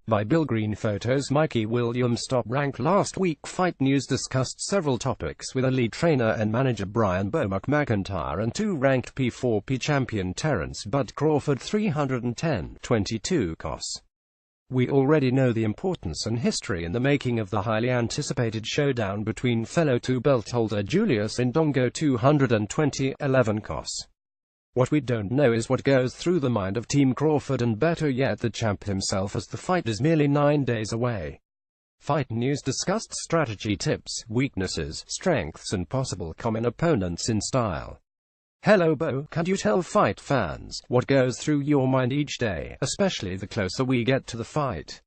By Bill Green Photos. Mikey Williams. Top rank. Last week Fight News discussed several topics with elite trainer and manager Brian "Bomac" McIntyre and 2-ranked P4P champion Terence "Bud" Crawford. 310-22 COS. We already know the importance and history in the making of the highly anticipated showdown between fellow two-belt holder Julius Indongo. 220-11 COS. What we don't know is what goes through the mind of Team Crawford, and better yet the champ himself, as the fight is merely 9 days away. Fight News discussed strategy, tips, weaknesses, strengths and possible common opponents in style. Hello Bo, can you tell fight fans what goes through your mind each day, especially the closer we get to the fight?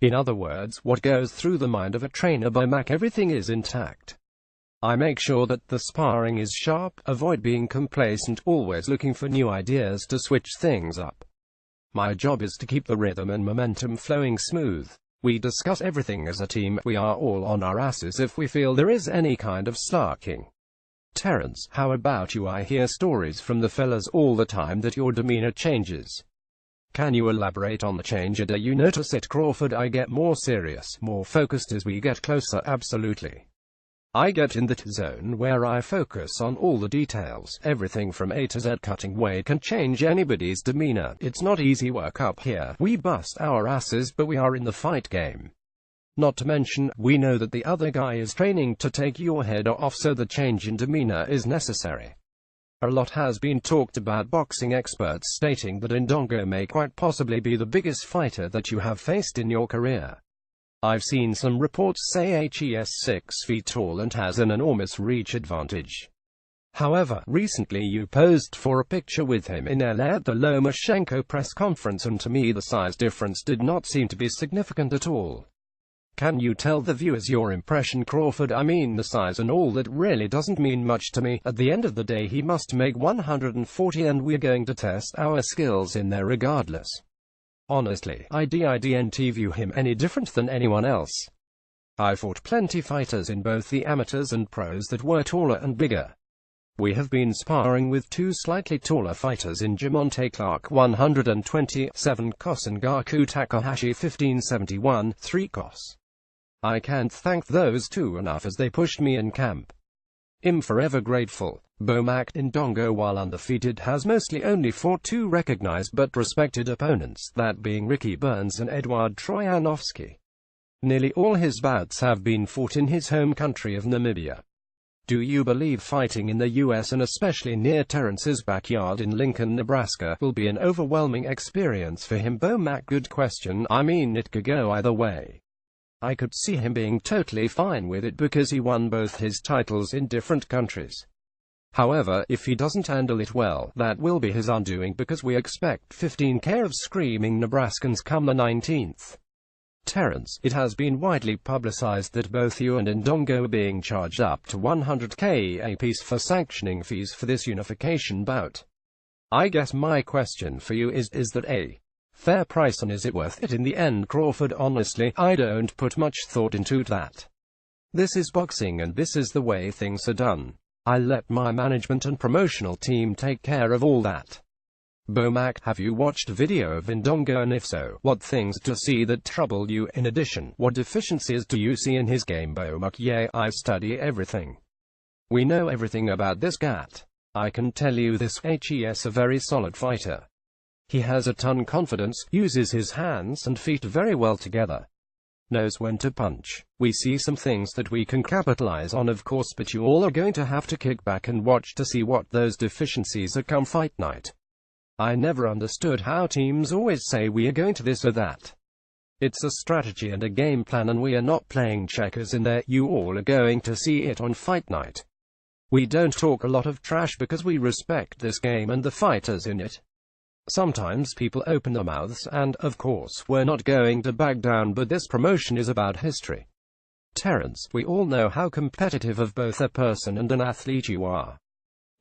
In other words, what goes through the mind of a trainer? Bomac. Everything is intact. I make sure that the sparring is sharp, avoid being complacent, always looking for new ideas to switch things up. My job is to keep the rhythm and momentum flowing smooth. We discuss everything as a team. We are all on our asses if we feel there is any kind of slacking. Terence, how about you? I hear stories from the fellas all the time that your demeanor changes. Can you elaborate on the change? Do you notice it? Crawford. I get more serious, more focused as we get closer. Absolutely. I get in that zone where I focus on all the details. Everything from A to Z. Cutting weight can change anybody's demeanor. It's not easy work up here. We bust our asses, but we are in the fight game. Not to mention, we know that the other guy is training to take your head off, so the change in demeanor is necessary. A lot has been talked about, boxing experts stating that Indongo may quite possibly be the biggest fighter that you have faced in your career. I've seen some reports say he is 6 feet tall and has an enormous reach advantage. However, recently you posed for a picture with him in LA at the Lomachenko press conference, and to me the size difference did not seem to be significant at all. Can you tell the viewers your impression? Crawford. I mean, the size and all that really doesn't mean much to me. At the end of the day he must make 140 and we're going to test our skills in there regardless. Honestly, I didn't view him any different than anyone else. I fought plenty fighters in both the amateurs and pros that were taller and bigger. We have been sparring with 2 slightly taller fighters in Jamonte Clark. 127 COS and Gaku Takahashi. 1571, 3 COS. I can't thank those 2 enough, as they pushed me in camp. I'm forever grateful. Bomac. Indongo, while undefeated, has mostly only fought 2 recognized but respected opponents, that being Ricky Burns and Edward Troyanovsky. Nearly all his bouts have been fought in his home country of Namibia. Do you believe fighting in the US, and especially near Terence's backyard in Lincoln, Nebraska, will be an overwhelming experience for him? Bomac. Good question. I mean, it could go either way. I could see him being totally fine with it because he won both his titles in different countries. However, if he doesn't handle it well, that will be his undoing, because we expect 15K of screaming Nebraskans come the 19th. Terence, it has been widely publicized that both you and Indongo are being charged up to 100K apiece for sanctioning fees for this unification bout. I guess my question for you is that a fair price, and is it worth it in the end? Crawford. Honestly, I don't put much thought into that. This is boxing and this is the way things are done. I let my management and promotional team take care of all that. Bomac, have you watched a video of Indongo, and if so, what things do you see that trouble you? In addition, what deficiencies do you see in his game? Bomac. Yeah, I study everything. We know everything about this gat. I can tell you this, he is a very solid fighter. He has a ton confidence, uses his hands and feet very well together. Knows when to punch. We see some things that we can capitalize on, of course, but you all are going to have to kick back and watch to see what those deficiencies are come fight night. I never understood how teams always say we are going to this or that. It's a strategy and a game plan, and we are not playing checkers in there. You all are going to see it on fight night. We don't talk a lot of trash because we respect this game and the fighters in it. Sometimes people open their mouths, and, of course, we're not going to back down, but this promotion is about history. Terence, we all know how competitive of both a person and an athlete you are.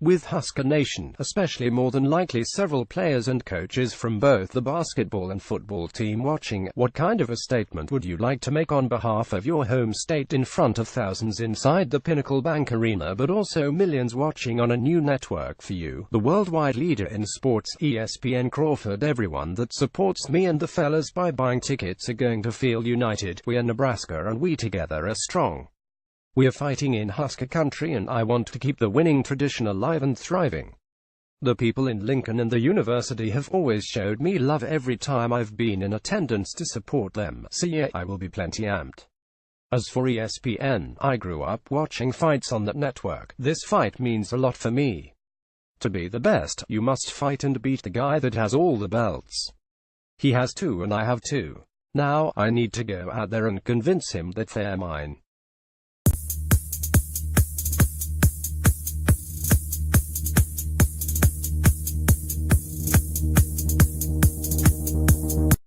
With Husker Nation, especially more than likely several players and coaches from both the basketball and football team watching, what kind of a statement would you like to make on behalf of your home state in front of thousands inside the Pinnacle Bank Arena, but also millions watching on a new network for you, the worldwide leader in sports, ESPN Crawford? Everyone that supports me and the fellas by buying tickets are going to feel united. We are Nebraska and we together are strong. We are fighting in Husker country and I want to keep the winning tradition alive and thriving. The people in Lincoln and the university have always showed me love every time I've been in attendance to support them, so yeah, I will be plenty amped. As for ESPN, I grew up watching fights on that network. This fight means a lot for me. To be the best, you must fight and beat the guy that has all the belts. He has two and I have two. Now, I need to go out there and convince him that they're mine.